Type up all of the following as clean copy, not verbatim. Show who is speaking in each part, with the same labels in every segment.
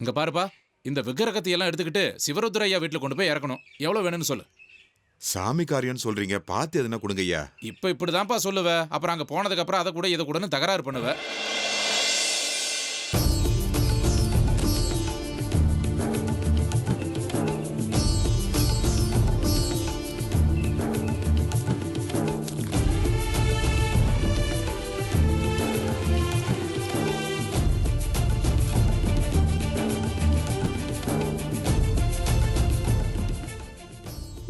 Speaker 1: இங்க பாருப்பா, இந்த விக்கிரகத்தை எல்லாம் எடுத்துக்கிட்டு சிவருத்ரையா வீட்டுல கொண்டு போய் இறக்கணும். எவ்வளவு வேணும்னு சொல்லு.
Speaker 2: சாமி காரியம்னு சொல்றீங்க, பார்த்து எதுனா கொடுங்க ஐயா.
Speaker 1: இப்ப இப்படிதான்ப்பா சொல்லுவ, அப்புறம் அங்க போனதுக்கு அப்புறம் அதை கூட இதை கூடன்னு தகராறு பண்ணுவ.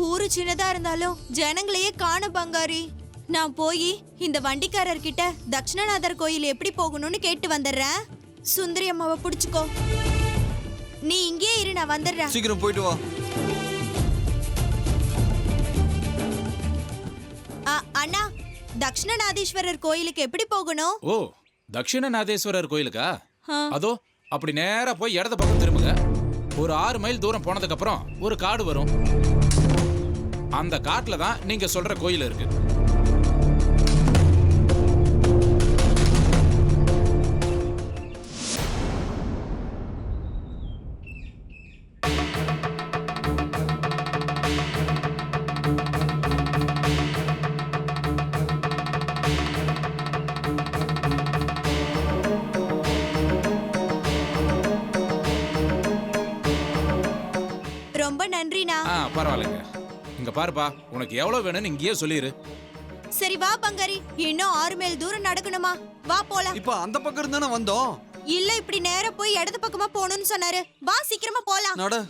Speaker 3: ஊரு சின்னதா இருந்தாலும் ஜனங்களையே காண பங்காரி. நான் போய் இந்த வண்டிக்காரர் கிட்ட தட்சிணநாதர் கோயில் எப்படி போகணும்னு கேட்டு வந்துடுறேன். சுந்தரி அம்மாவை புடிச்சுக்கோ. நீ இங்கே இரு, நான் வந்துடுறேன்.
Speaker 4: சீக்கிரம் போயிட்டு வா.
Speaker 3: அண்ணா, தட்சிணநாதீஸ்வரர் கோயிலுக்கு எப்படி போகணும்?
Speaker 1: ஓ, தட்சிணநாதேஸ்வரர் கோயிலுக்கா? அதோ அப்படி நேரா போய் இடது பக்கம் திரும்புங்க. ஒரு 6 மைல் தூரம் போனதுக்கு அப்புறம் ஒரு காடு வரும். அந்த காட்டுல தான் நீங்க சொல்ற கோயில் இருக்கு.
Speaker 3: ரொம்ப நன்றிண்ணா.
Speaker 1: பரவாயில்லைங்க. இங்க பாருப்பா, உனக்கு எவ்வளவு வேணும்னு இங்கேயே சொல்லிரு.
Speaker 3: சரி வா பங்காரி, இன்னும் 6 மைல் தூரம் நடக்கணுமா? வா போலாம்.
Speaker 4: இப்ப அந்த பக்கம் இருந்தானே வந்தோம்.
Speaker 3: இல்ல, இப்படி நேரா போய் இடது பக்கமா போகணும்னு சொன்னாரு. வா சீக்கிரமா போலாம்.
Speaker 4: நட.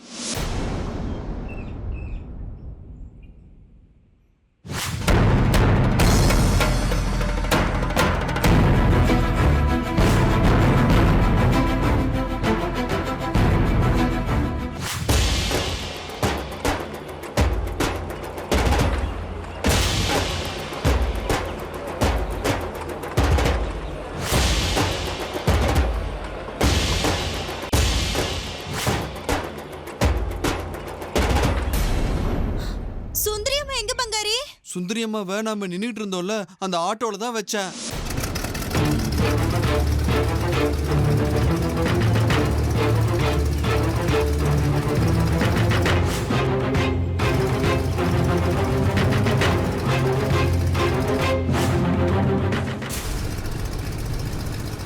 Speaker 3: சுந்தரி அம்மா எங்க பங்காரி?
Speaker 4: சுந்தரி அம்மா நாம நின்னுட்டு இருந்தோம்ல, அந்த ஆட்டோல தான் வச்சேன்.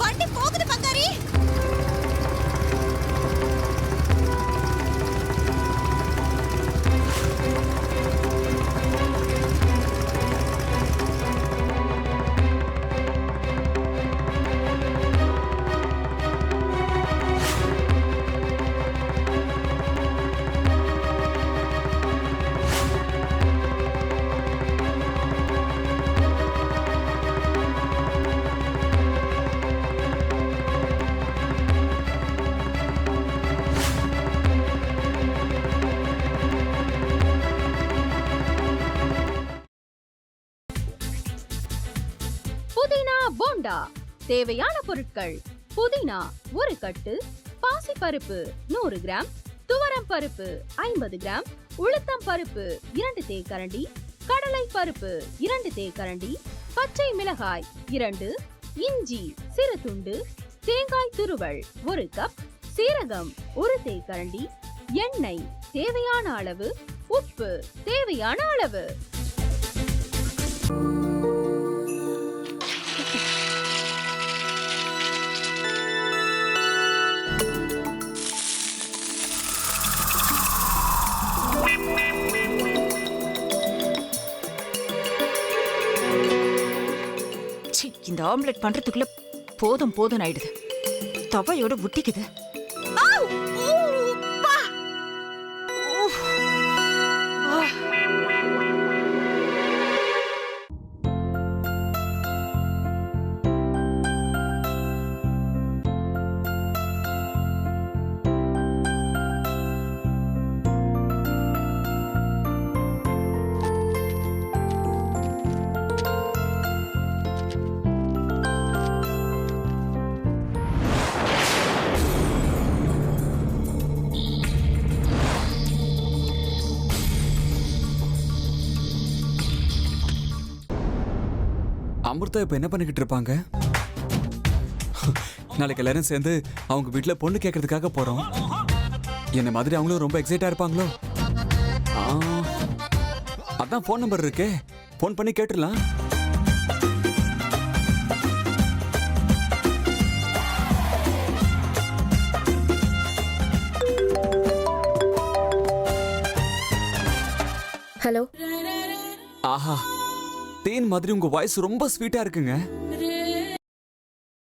Speaker 3: வண்டி போகுது பங்காரி.
Speaker 5: புதினா போண்டா தேவையான பொருட்கள்: புதினா 1 கட்டு, பாசிப்பருப்பு 100 கிராம், துவரம் பருப்பு 50 கிராம், உளுத்தம் பருப்பு 2 தேக்கரண்டி, கடலை பருப்பு 2 தேக்கரண்டி, பச்சை மிளகாய் 2, இஞ்சி சிறு துண்டு, தேங்காய் துருவல் 1 கப், சீரகம் 1 தேக்கரண்டி, எண்ணெய் தேவையான அளவு, உப்பு தேவையான அளவு.
Speaker 6: இந்த ஆம்லெட் பண்றதுக்குள்ள போதும் போதும் ஆயிடுது. தவையோட ஒட்டிக்குது.
Speaker 7: அமிர்தா இப்ப என்ன பண்ணிக்கிட்டு இருப்பாங்க?
Speaker 4: நாளைக்கு எல்லாரும் சேர்ந்து அவங்க வீட்ல பொண்ணு கேட்கறதுக்காக போறோம். என்ன மாதிரி அவங்களும் ரொம்ப எக்ஸைட்டா இருப்பாங்களோ. ஆ, அதான் ஃபோன் நம்பர் இருக்கே, ஃபோன் பண்ணி கேட்டுடலாம்.
Speaker 7: ஹலோ.
Speaker 4: ஆஹா, தேன் மாதிரி உங்க வாய்ஸ் ரொம்ப ஸ்வீட்டா இருக்குங்க.